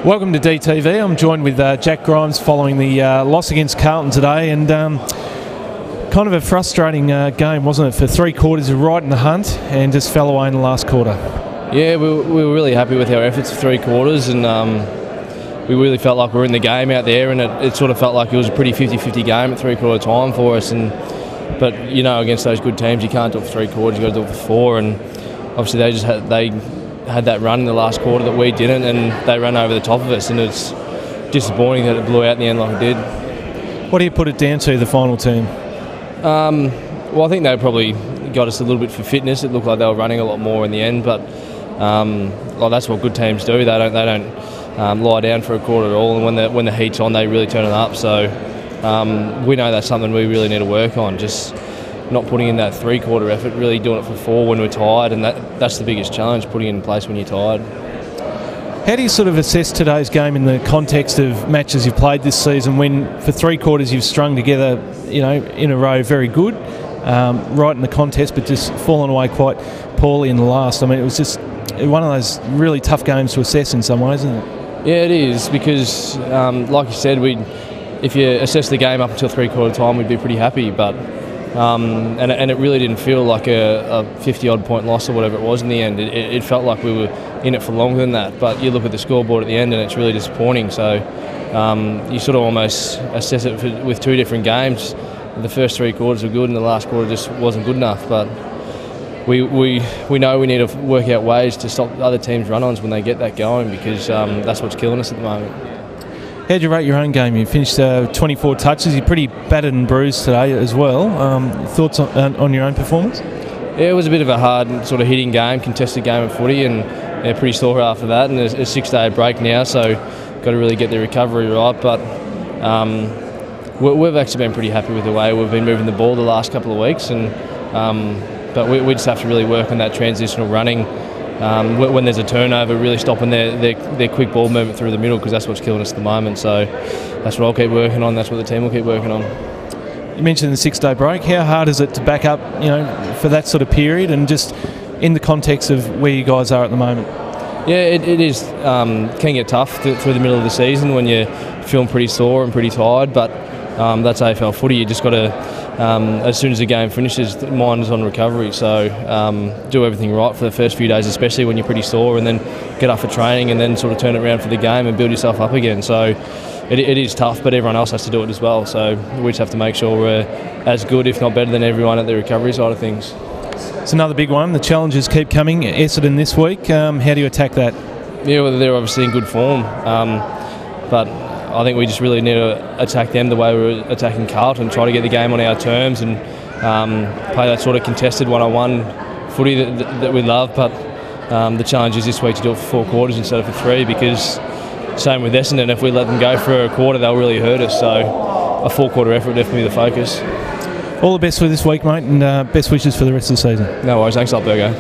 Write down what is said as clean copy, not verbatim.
Welcome to DTV. I'm joined with Jack Grimes following the loss against Carlton today, and kind of a frustrating game, wasn't it? For 3 quarters, you're right in the hunt and just fell away in the last quarter. Yeah, we were really happy with our efforts for 3 quarters, and we really felt like we were in the game out there, and it sort of felt like it was a pretty 50-50 game at 3-quarter time for us. But you know, against those good teams, you can't do it for 3 quarters, you've got to do it for 4, and obviously they had that run in the last quarter that we didn't, and they ran over the top of us, and it's disappointing that it blew out in the end like it did. What do you put it down to, the final team? Well, I think they probably got us a little bit for fitness. It looked like they were running a lot more in the end, but well, that's what good teams do. They don't lie down for a quarter at all, and when the heat's on, they really turn it up. So we know that's something we really need to work on. Just not putting in that 3-quarter effort, really doing it for 4 when we're tired, and that's the biggest challenge, putting it in place when you're tired. How do you sort of assess today's game in the context of matches you've played this season, when for 3 quarters you've strung together, you know, in a row very good, right in the contest, but just fallen away quite poorly in the last? I mean, it was just one of those really tough games to assess in some ways, isn't it? Yeah, it is, because like you said, if you assess the game up until 3-quarter time, we'd be pretty happy, but and it really didn't feel like a 50-odd point loss or whatever it was in the end. It felt like we were in it for longer than that, but you look at the scoreboard at the end and it's really disappointing. So you sort of almost assess it with 2 different games. The first 3 quarters were good and the last quarter just wasn't good enough, but we know we need to work out ways to stop other teams' run-ons when they get that going, because that's what's killing us at the moment. How'd you rate your own game? You finished 24 touches. You're pretty battered and bruised today as well. Thoughts on your own performance? Yeah, it was a bit of a hard sort of hitting game, contested game of footy, and pretty sore after that. And a 6-day break now, so got to really get the recovery right. But we've actually been pretty happy with the way we've been moving the ball the last couple of weeks, and but we just have to really work on that transitional running. When there's a turnover, really stopping their quick ball movement through the middle, because that's what's killing us at the moment. So that's what I'll keep working on. That's what the team will keep working on. You mentioned the 6-day break. How hard is it to back up, you know, for that sort of period, and just in the context of where you guys are at the moment? Yeah, it is. Can get tough through the middle of the season when you're feeling pretty sore and pretty tired. But that's AFL footy. You just got to. As soon as the game finishes, the mind is on recovery, so do everything right for the first few days, especially when you're pretty sore, and then get up for training and then sort of turn it around for the game and build yourself up again. So it is tough, but everyone else has to do it as well, so we just have to make sure we're as good, if not better than everyone at the recovery side of things. It's another big one. The challenges keep coming. Essendon this week. How do you attack that? Yeah, well, they're obviously in good form, but I think we just really need to attack them the way we're attacking Carlton, try to get the game on our terms and play that sort of contested one-on-one footy that we love. But the challenge is this week to do it for 4 quarters instead of for 3, because same with Essendon, if we let them go for a quarter, they'll really hurt us. So a 4-quarter effort would definitely be the focus. All the best for this week, mate, and best wishes for the rest of the season. No worries, thanks a lot, Burgo.